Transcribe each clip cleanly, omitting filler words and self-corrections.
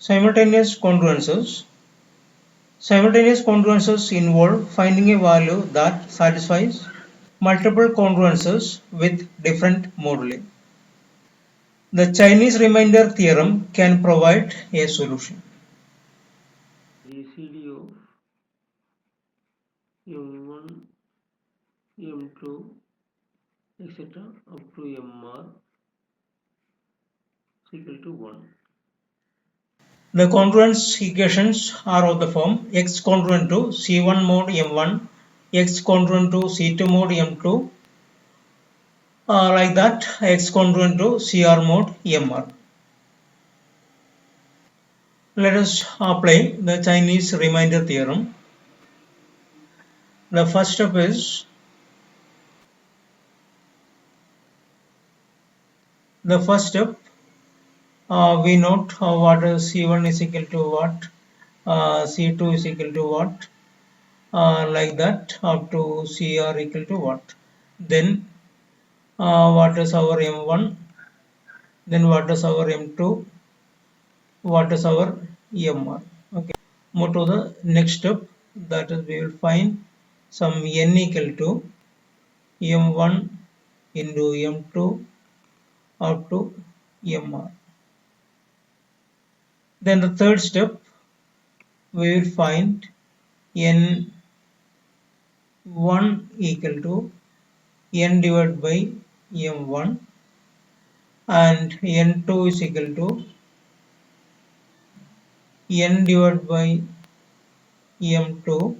Simultaneous congruences. Simultaneous congruences involve finding a value that satisfies multiple congruences with different moduli. The Chinese remainder theorem can provide a solution. GCD of M1, M2, etc. up to MR is equal to 1. The congruence equations are of the form x congruent to C1 mod M1, x congruent to C2 mod M2, like that x congruent to CR mod MR. Let us apply the Chinese remainder theorem. The first step is we note what is C1 is equal to what, C2 is equal to what, like that up to CR equal to what. Then what is our M1, then what is our M2, what is our MR. Okay, move to the next step, that is we will find some n equal to M1 into M2 up to MR. Then the third step, we will find n1 equal to n divided by M1 and n2 is equal to n divided by M2,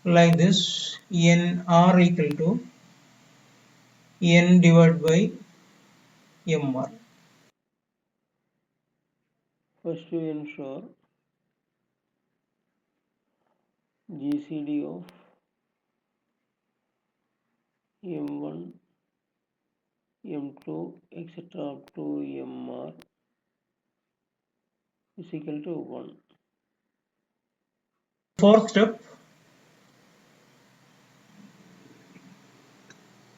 like this nr equal to n divided by MR. First we ensure GCD of M1, M2, etc. up to MR is equal to 1. Fourth step,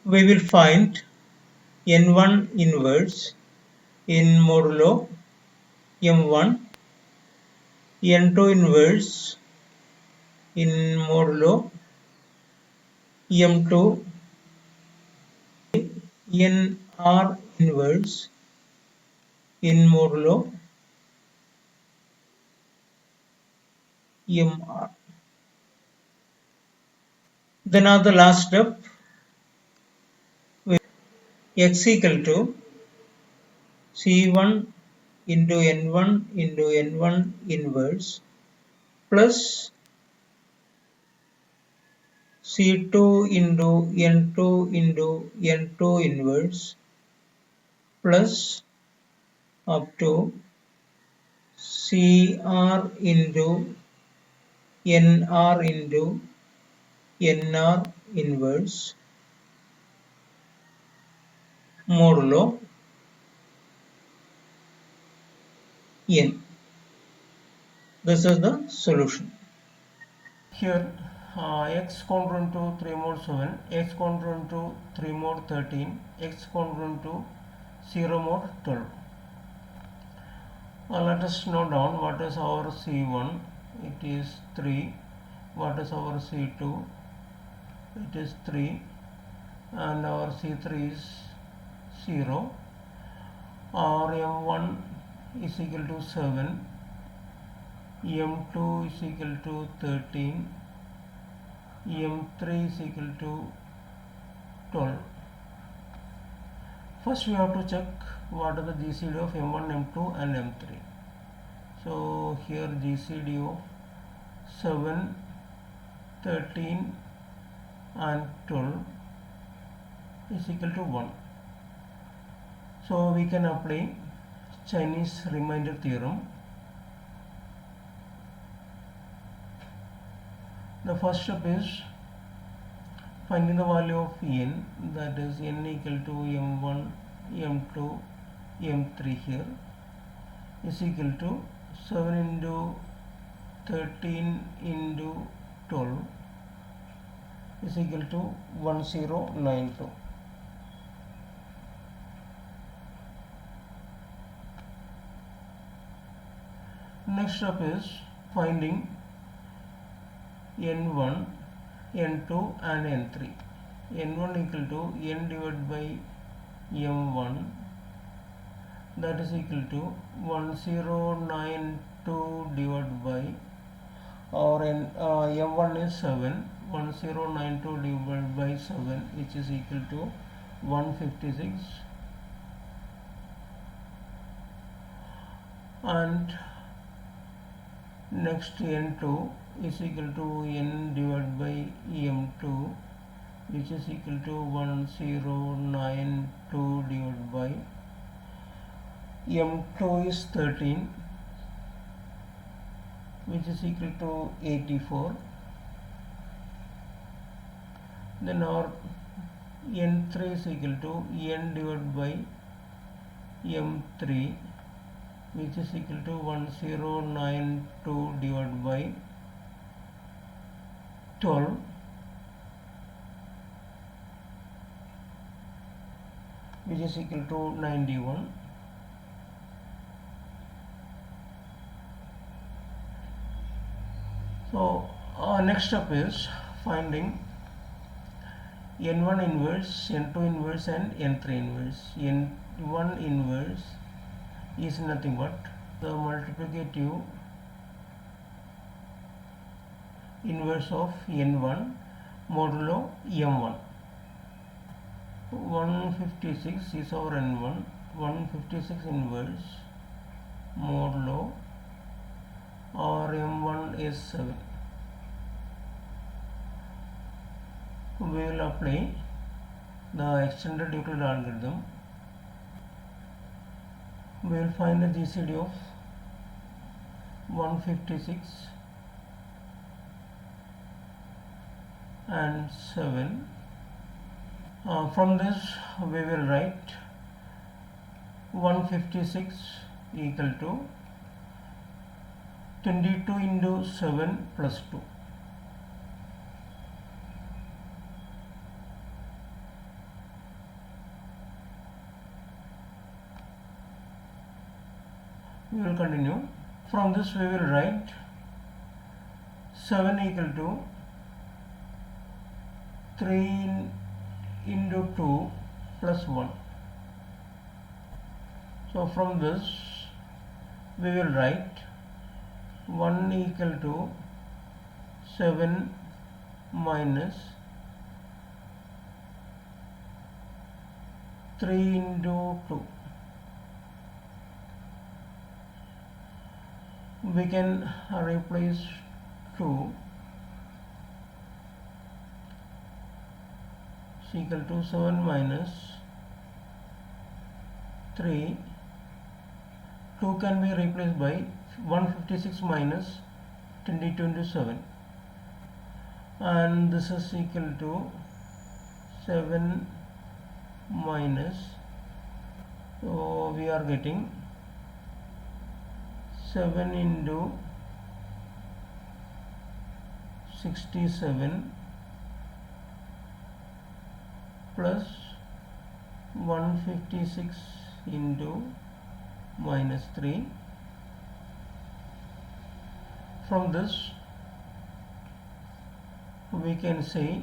we will find n1 inverse in modulo M1, n2 inverse in modulo M2, nr inverse in modulo MR. Then at the last step, x equal to C1 into N1 inverse plus C2 into N2 inverse plus up to CR into NR inverse modulo N. This is the solution. Here x congruent to 3 mod 7, x congruent to 3 mod 13, x congruent to 0 mod 12. Let us note down what is our C1, it is 3, what is our C2, it is 3, and our C3 is 0. Our M1 is equal to 7, M2 is equal to 13, M3 is equal to 12. First we have to check what are the GCD of M1, M2 and M3. So here GCD of 7, 13 and 12 is equal to 1. So we can apply Chinese remainder theorem. The first step is finding the value of n, that is n equal to M1, M2, M3 here, is equal to 7 into 13 into 12 is equal to 1092. next step is finding n1, n2 and n3. n1 equal to n divided by m1, that is equal to 1092 divided by, or m1 is 7, 1092 divided by 7, which is equal to 156, and next n2 is equal to n divided by m2, which is equal to 1092 divided by m2 is 13, which is equal to 84. Then our n3 is equal to n divided by m3, which is equal to 1092 divided by 12, which is equal to 91. So our next step is finding n1 inverse, n2 inverse and n3 inverse. n1 inverse is nothing but the multiplicative inverse of n1 modulo m1. 156 is our n1, 156 inverse modulo or m1 is 7. We will apply the extended Euclid algorithm. We will find the GCD of 156 and 7. From this we will write 156 equal to 22 into 7 plus 2. We will continue. From this we will write 7 equal to 3 into 2 plus 1. So from this we will write 1 equal to 7 minus 3 into 2. We can replace 2 is equal to 7 minus 3. 2 can be replaced by 156 minus 22 into 7, and this is equal to 7 minus, so we are getting 7 into 67 plus 156 into minus 3. From this we can say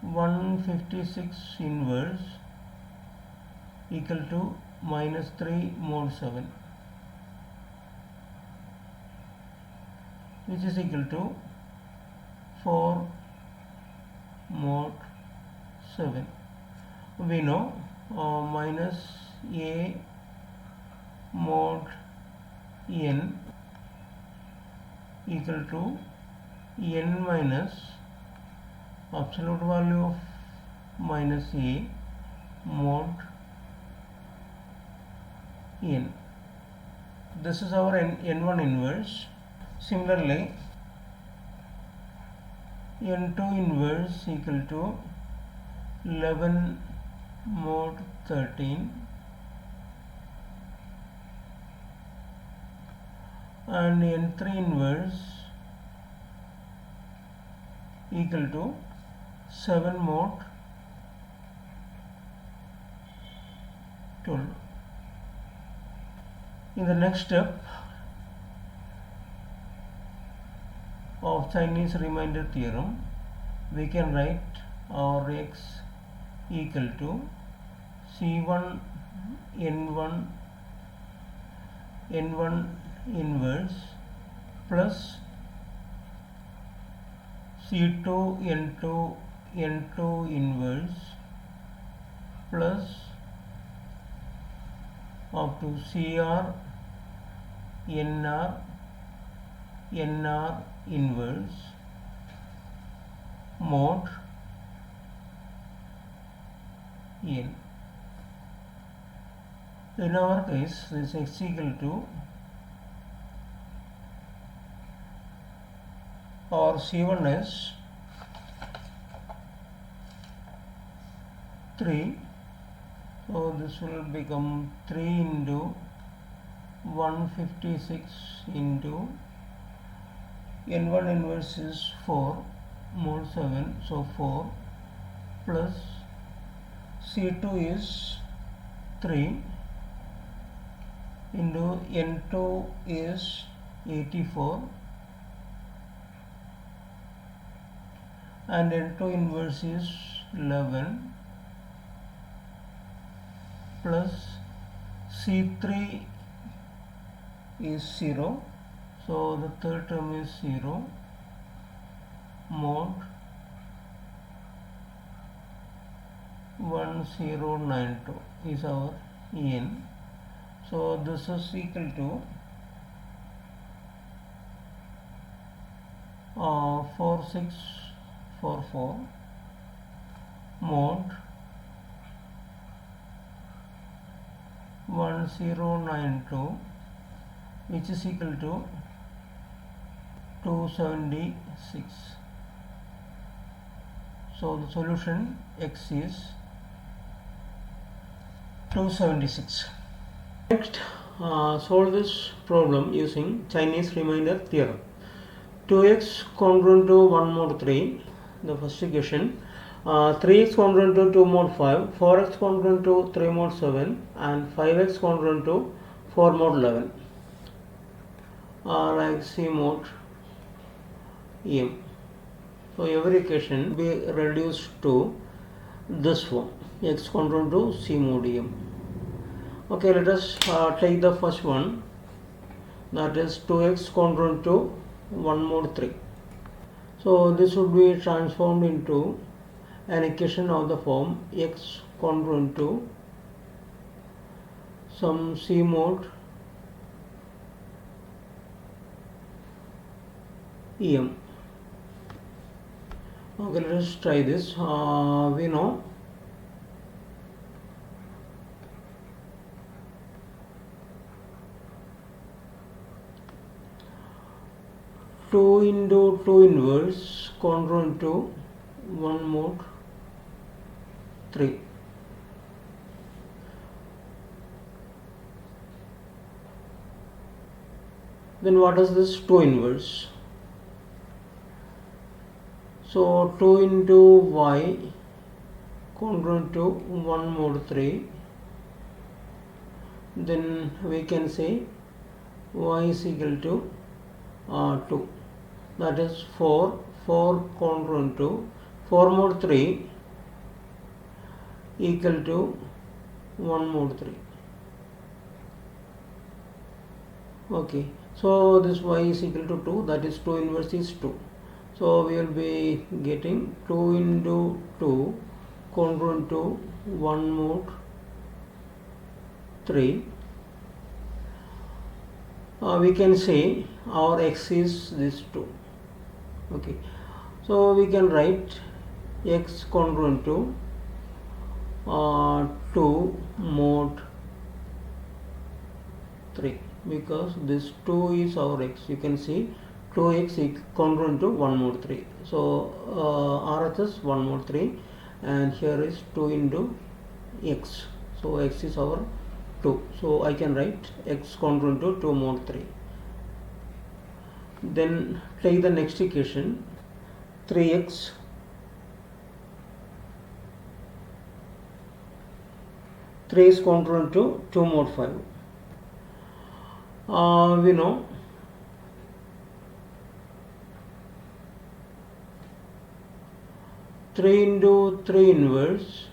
156 inverse equal to minus 3 mod 7, which is equal to 4 mod 7. We know minus a mod n equal to n minus absolute value of minus a mod n. This is our n1 inverse. Similarly, n2 inverse equal to 11 mod 13 and n3 inverse equal to 7 mod 12. In the next step of Chinese remainder theorem, we can write our x equal to C1 N1 inverse plus C2 N2 inverse plus up to CR NR inverse mod N. In our case, this x equal to or C1 is 3, so this will become 3 into 156 into N1 inverse is 4 mod 7, so 4 plus C2 is 3 into N2 is 84 and N2 inverse is 11 plus C3 is 0, so the third term is 0 mod 1092 is our n. So this is equal to 4644 mod 1092, which is equal to 276. So the solution x is 276. Next, solve this problem using Chinese remainder theorem. 2x congruent to 1 mod 3, the first equation, 3x congruent to 2 mod 5, 4x congruent to 3 mod 7 and 5x congruent to 4 mod 11, like C mod M. So every equation will be reduced to this form, x congruent to C mod M. Okay, let us take the first one, that is 2x congruent to 1 mod 3. So this would be transformed into an equation of the form x congruent to some C mod M. Okay, let us try this. We know two into 2 inverse congruent to 1 mod 3. Then what is this 2 inverse? So 2 into y congruent to 1 mod 3. Then we can say y is equal to 2. That is 4 congruent to 4 mod 3 equal to 1 mod 3. Okay, so this y is equal to 2, that is 2 inverse is 2. So we will be getting 2 into 2 congruent to 1 mod 3. We can say our x is this 2. Okay, so we can write x congruent to 2 mod 3, because this 2 is our x. You can see 2x is congruent to 1 mod 3. So RHS is 1 mod 3 and here is 2 into x. So x is our 2. So I can write x congruent to 2 mod 3. Then take the next equation, 3x is congruent to 2 mod 5. We know 3 into 3 inverse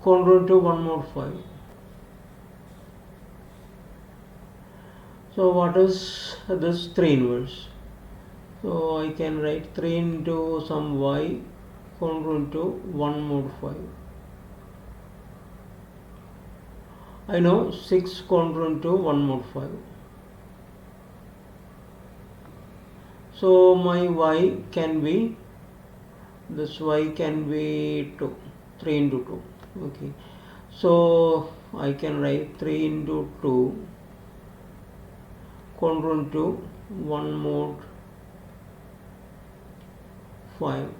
congruent to 1 mod 5. So what is this 3 inverse? So I can write 3 into some y congruent to 1 mod 5. I know 6 congruent to 1 mod 5. So my y can be, this y can be 2, 3 into 2. Okay. So I can write 3 into 2 congruent to 1 mod 5.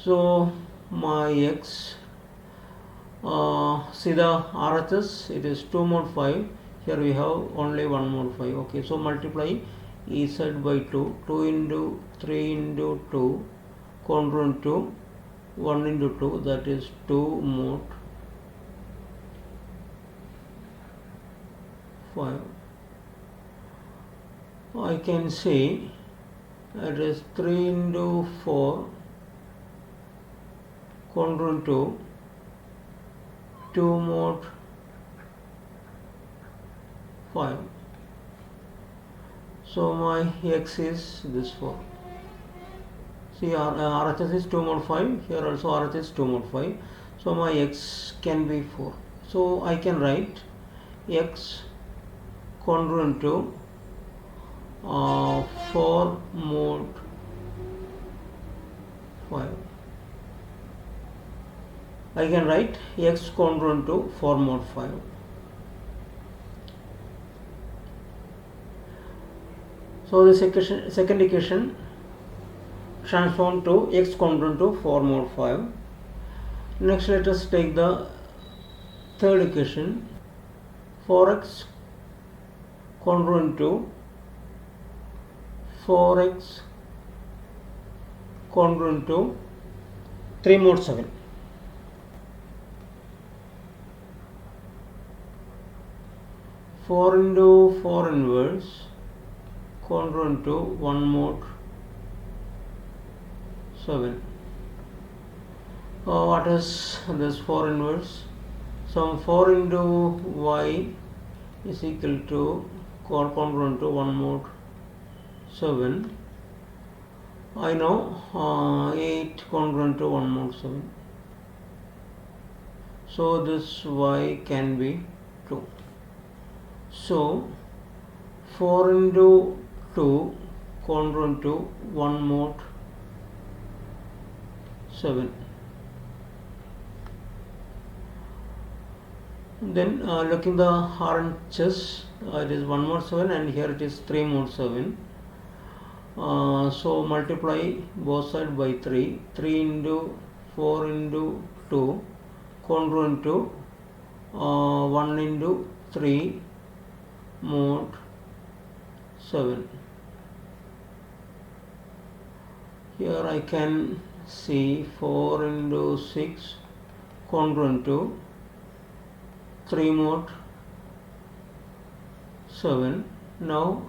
So my x, see the RHS, it is 2 mod 5. Here we have only 1 mod 5. Okay, so multiply Ez by 2. 2 into 3 into 2 congruent to 1 into 2, that is 2 mod 5. I can say it is 3 into 4 congruent to 2 mod 5. So my x is this 4. See, RHS is 2 mod 5. Here also RHS is 2 mod 5. So my x can be 4. So I can write x congruent to 4 mod 5. I can write x congruent to 4 mod 5. So the second equation transform to x congruent to 4 mod 5. Next let us take the third equation, 4x congruent to 4x congruent to 3 mod 7. Four into 4 inverse congruent to 1 mod 7. What is this 4 inverse? Some 4 into y is equal to congruent to 1 mod 7. I know 8 congruent to 1 mod 7. So this y can be 2. So 4 into 2 congruent to 1 mod 7. Then looking the RHS, it is 1 mod 7 and here it is 3 mod 7. So multiply both sides by 3. 3 into 4 into 2 congruent to 1 into 3 mod 7. Here I can see 4 into 6 congruent to 3 mod 7. Now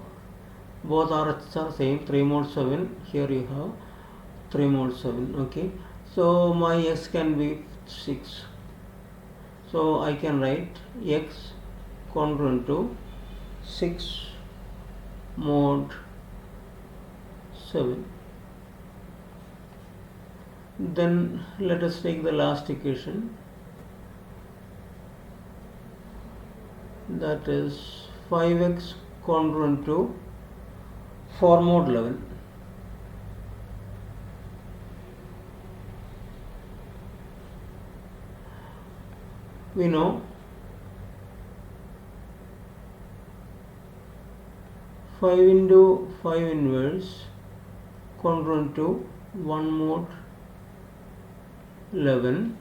both RHs are same, 3 mod 7. Here you have 3 mod 7. Okay, so my x can be 6. So I can write x congruent to 6 mod 7. Then let us take the last equation, that is 5x congruent to 4 mod 11. We know 5 into 5 inverse congruent to 1 mod 11.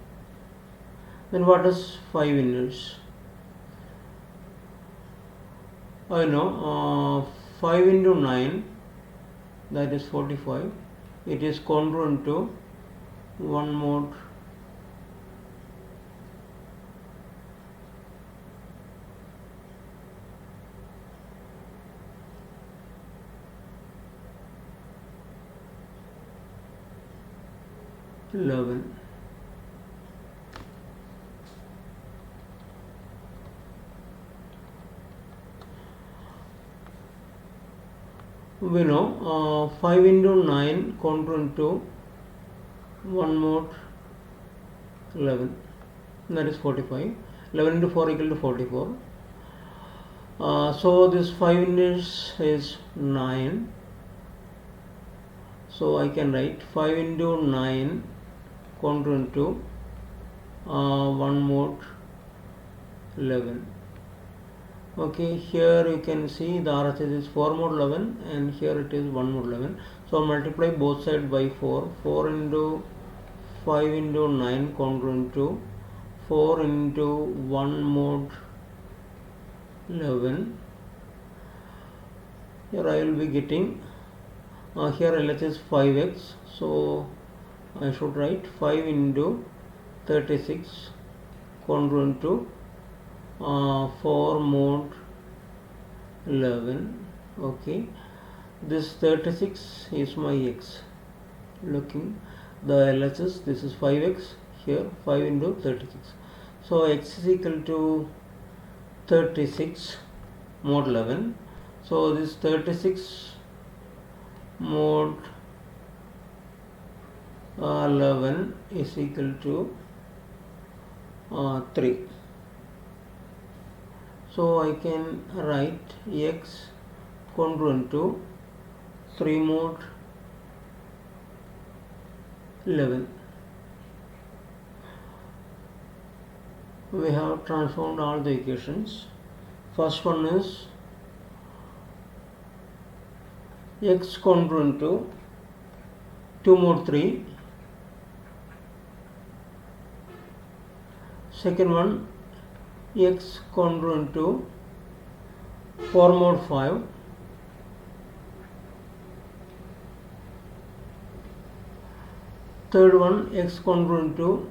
Then what is 5 inverse? I know 5 into 9, that is 45. It is congruent to 1 mod 11. We know 5 into 9 congruent to 1 more 11, that is 45. 11 into 4 equal to 44. So this 5 is 9. So I can write 5 into 9 congruent to 1 more 11. Okay, here you can see the RHS is 4 more 11 and here it is 1 more 11. So multiply both sides by 4. 4 into 5 into 9 congruent to 4 into 1 more 11. Here I will be getting, here LHS is 5x. So I should write 5 into 36 congruent to 4 mod 11. Okay, this 36 is my x. Looking the LHS, this is 5x, here 5 into 36. So x is equal to 36 mod 11. So this 36 mod 11 is equal to 3. So I can write x congruent to 3 mod 11. We have transformed all the equations. First one is x congruent to 2 mod 3. Second one, x congruent to 4 mod 5. Third one, x congruent to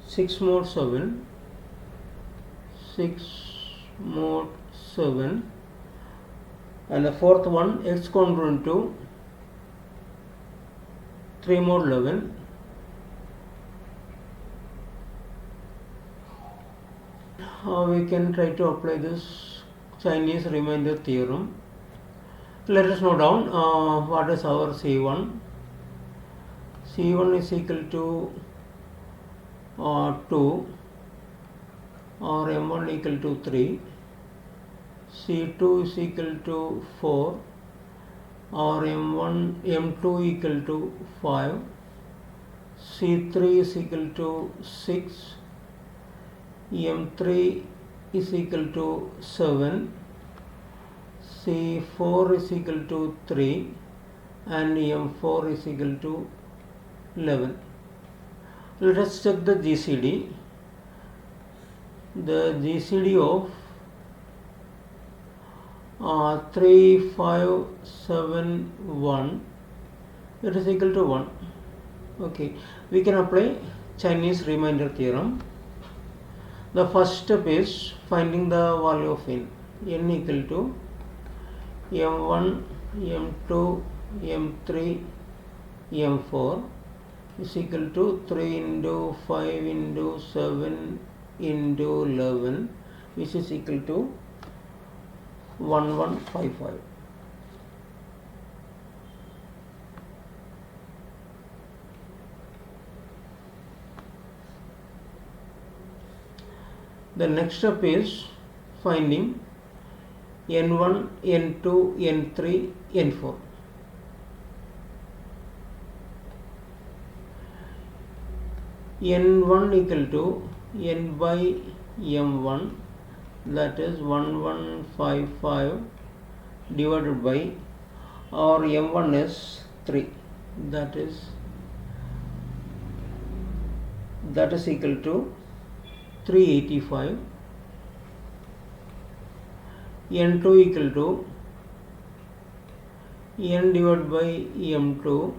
6 mod 7. 6 mod 7. And the fourth one, x congruent to 3 mod 11. We can try to apply this Chinese remainder theorem. Let us note down what is our C1. C1 is equal to 2 or M1 equal to 3. C2 is equal to 4 or M2 equal to 5. C3 is equal to 6. M3 is equal to 7. C4 is equal to 3 and M4 is equal to 11. Let us check the GCD. The GCD of 3571, it is equal to 1. Okay, we can apply Chinese remainder theorem. The first step is finding the value of n equal to m1, m2, m3, m4 is equal to 3 into 5 into 7 into 11, which is equal to 1155. The next step is finding n1, n2, n3, n4. n1 equal to n by m1, that is 1155 divided by, or m1 is 3, that is equal to 385. n2 equal to n divided by m2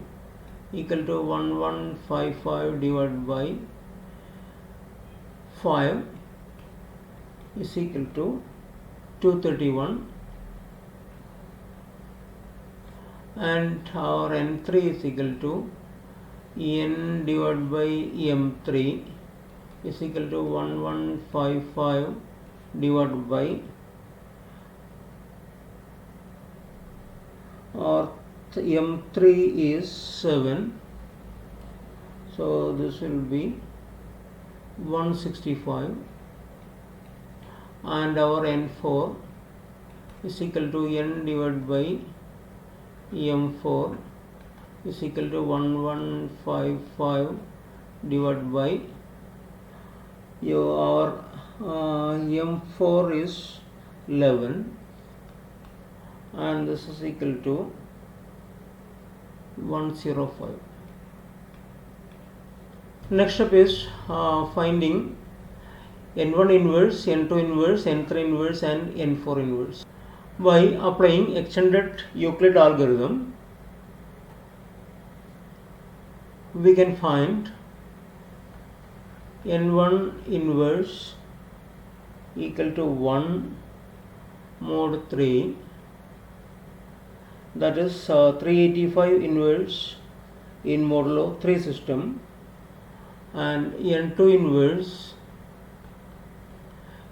equal to 1155 divided by 5 is equal to 231, and our n3 is equal to n divided by m3 is equal to 1155 divided by m3 is 7, so this will be 165, and our n4 is equal to n divided by m4 is equal to 1155 divided by our m4 is 11, and this is equal to 105. Next step is finding n1 inverse, n2 inverse, n3 inverse and n4 inverse. By applying extended Euclid algorithm, we can find n1 inverse equal to 1 mod 3, that is 385 inverse in modulo 3 system, and n2 inverse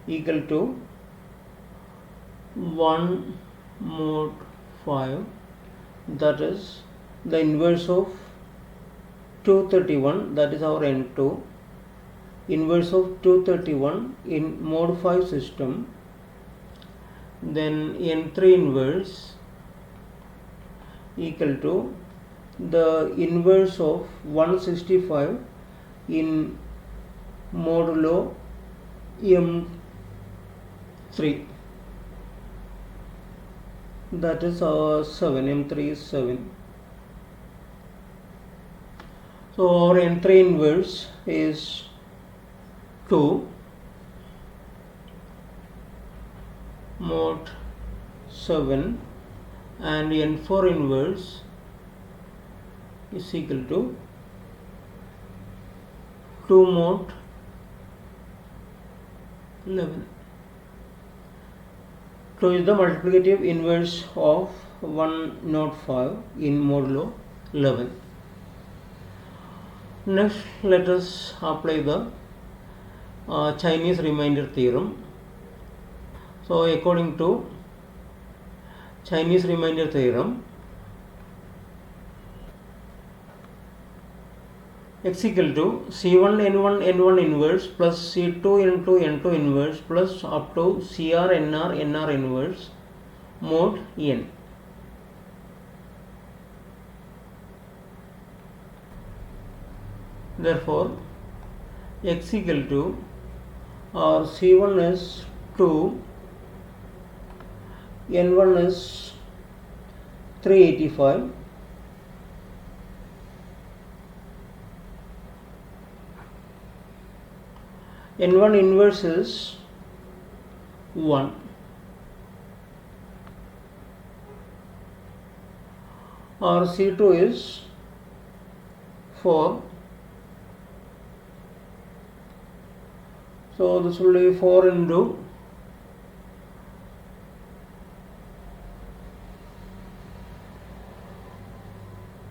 equal to 1 mod 5, that is the inverse of 231, that is our n2, inverse of 231 in mode 5 system. Then n3 inverse equal to the inverse of 165 in modulo m3, that is 7, m3 is 7. So our n3 inverse is 2 mod 7, and n4 inverse is equal to 2 mod 11. 2 is the multiplicative inverse of 1 mod 5 in modulo 11. Next, let us apply the Chinese remainder theorem. So according to Chinese remainder theorem, x equal to c1 n1 n1 inverse plus c2 n2 n2 inverse plus up to cr nr nr inverse mod n. Therefore x equal to our c1 is 2, n1 is 385, n1 inverse is 1, our c2 is 4, so this will be 4 into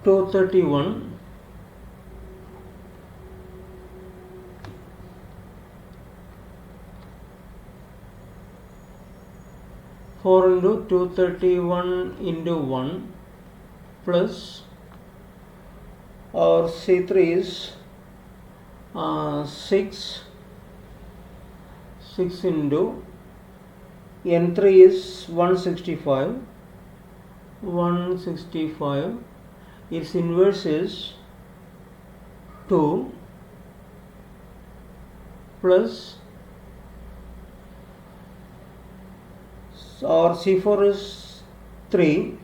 231 4 into 231 into 1 plus our C3 is 6 into N3 is 165, its inverse is 2 plus our C4 is 3,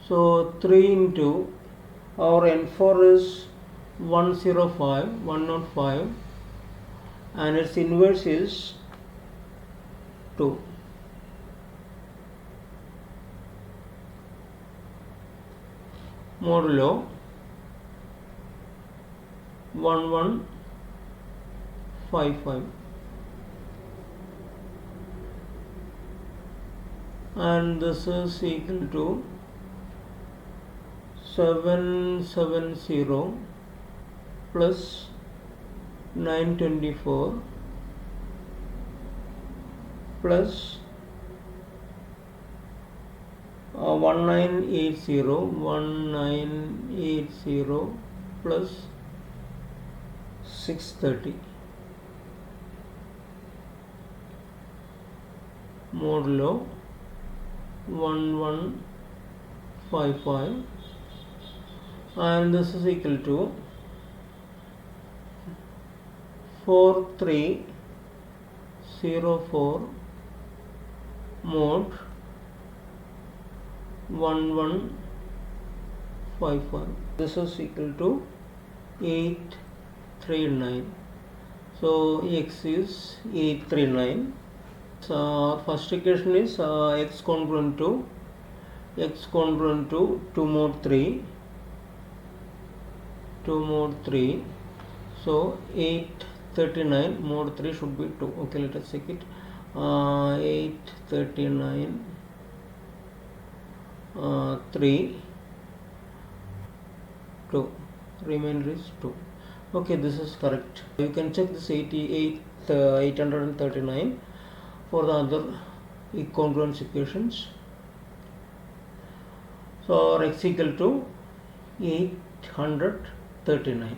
so 3 into our N4 is 105, and its inverse is 2. Modulo 1155, and this is equal to 770 plus 924 plus 1980 plus 630 modulo 1155, and this is equal to 4304 mod 1155. This is equal to 839. So x is 839. So first equation is x congruent to 2 mod 3. So 839 mod 3 should be 2. Okay, let us check it. 839 3 2, remainder is 2. Okay, this is correct. You can check this 839 for the other congruence equations. So x equal to 839.